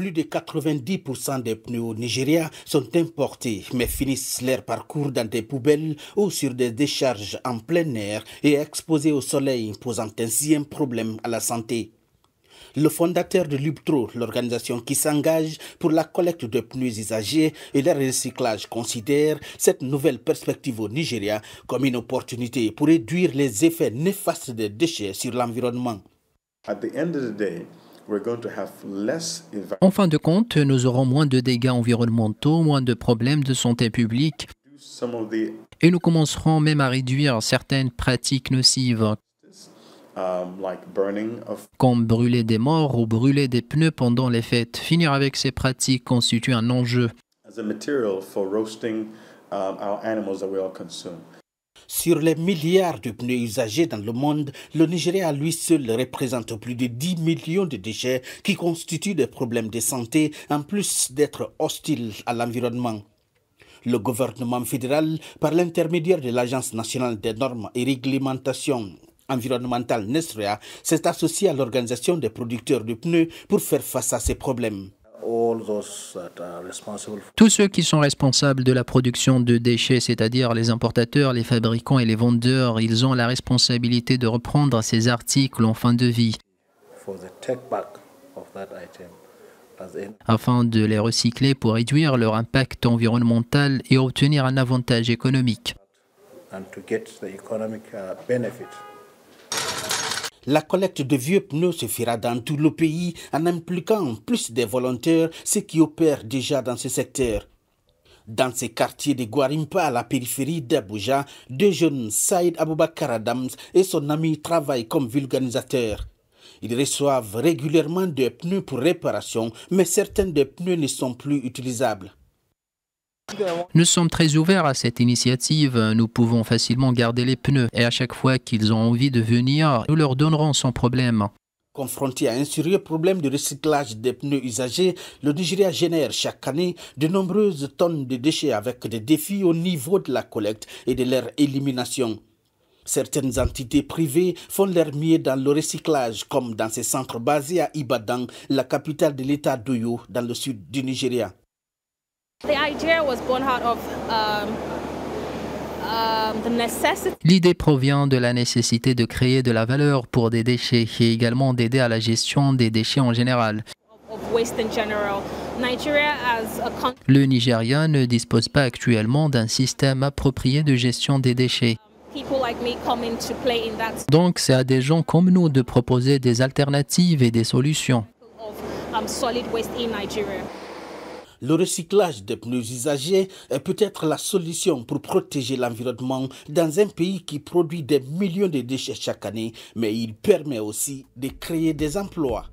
Plus de 90% des pneus au Nigeria sont importés, mais finissent leur parcours dans des poubelles ou sur des décharges en plein air et exposés au soleil, posant ainsi un problème à la santé. Le fondateur de Lubtro, l'organisation qui s'engage pour la collecte de pneus usagés et leur recyclage, considère cette nouvelle perspective au Nigeria comme une opportunité pour réduire les effets néfastes des déchets sur l'environnement. En fin de compte, nous aurons moins de dégâts environnementaux, moins de problèmes de santé publique et nous commencerons même à réduire certaines pratiques nocives comme brûler des morts ou brûler des pneus pendant les fêtes. Finir avec ces pratiques constitue un enjeu. Sur les milliards de pneus usagés dans le monde, le Nigeria à lui seul représente plus de 10 millions de déchets qui constituent des problèmes de santé en plus d'être hostiles à l'environnement. Le gouvernement fédéral, par l'intermédiaire de l'Agence nationale des normes et réglementations environnementales NESREA, s'est associé à l'organisation des producteurs de pneus pour faire face à ces problèmes. Tous ceux qui sont responsables de la production de déchets, c'est-à-dire les importateurs, les fabricants et les vendeurs, ils ont la responsabilité de reprendre ces articles en fin de vie afin de les recycler pour réduire leur impact environnemental et obtenir un avantage économique. La collecte de vieux pneus se fera dans tout le pays en impliquant plus des volontaires, ceux qui opèrent déjà dans ce secteur. Dans ces quartiers de Gwarimpa, à la périphérie d'Abuja, deux jeunes, Saïd Aboubakar Adams et son ami, travaillent comme vulgarisateurs. Ils reçoivent régulièrement des pneus pour réparation, mais certains des pneus ne sont plus utilisables. Nous sommes très ouverts à cette initiative. Nous pouvons facilement garder les pneus et à chaque fois qu'ils ont envie de venir, nous leur donnerons sans problème. Confronté à un sérieux problème de recyclage des pneus usagés, le Nigeria génère chaque année de nombreuses tonnes de déchets avec des défis au niveau de la collecte et de leur élimination. Certaines entités privées font leur mieux dans le recyclage, comme dans ces centres basés à Ibadan, la capitale de l'État d'Oyo, dans le sud du Nigeria. L'idée provient de la nécessité de créer de la valeur pour des déchets et également d'aider à la gestion des déchets en général. Le Nigeria ne dispose pas actuellement d'un système approprié de gestion des déchets. Donc, c'est à des gens comme nous de proposer des alternatives et des solutions. Le recyclage des pneus usagés est peut-être la solution pour protéger l'environnement dans un pays qui produit des millions de déchets chaque année, mais il permet aussi de créer des emplois.